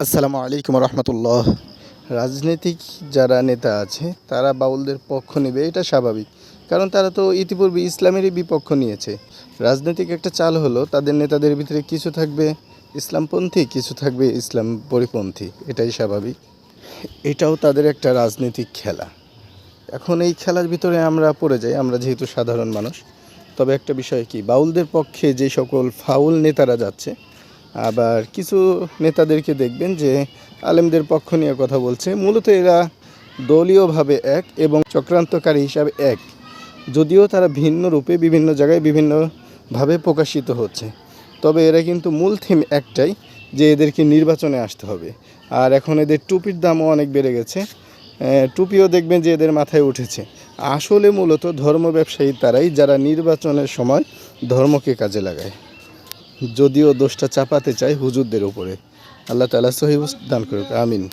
আসসালামু আলাইকুম রহমতুল্লাহ। রাজনৈতিক যারা নেতা আছে তারা বাউলদের পক্ষ নেবে, এটা স্বাভাবিক। কারণ তারা তো ইতিপূর্বে ইসলামেরই বিপক্ষ নিয়েছে। রাজনৈতিক একটা চাল হলো তাদের নেতাদের ভিতরে কিছু থাকবে ইসলামপন্থী, কিছু থাকবে ইসলাম পরিপন্থী, এটাই স্বাভাবিক। এটাও তাদের একটা রাজনৈতিক খেলা। এখন এই খেলার ভিতরে আমরা পড়ে যাই, আমরা যেহেতু সাধারণ মানুষ। তবে একটা বিষয় কি, বাউলদের পক্ষে যে সকল ফাউল নেতারা যাচ্ছে, আবার কিছু নেতাদেরকে দেখবেন যে আলেমদের পক্ষ নিয়ে কথা বলছে। মূলত এরা দলীয়ভাবে এক এবং চক্রান্তকারী হিসাবে এক, যদিও তারা ভিন্ন রূপে বিভিন্ন জায়গায় বিভিন্নভাবে প্রকাশিত হচ্ছে। তবে এরা কিন্তু মূল থিম একটাই, যে এদেরকে নির্বাচনে আসতে হবে। আর এখন এদের টুপির দামও অনেক বেড়ে গেছে, টুপিও দেখবেন যে এদের মাথায় উঠেছে। আসলে মূলত ধর্ম ব্যবসায়ী তারাই, যারা নির্বাচনের সময় ধর্মকে কাজে লাগায়, যদিও দোষটা চাপাতে চায় হুজুরদের উপরে। আল্লাহ তাআলা সহিহ দান করুক, আমিন।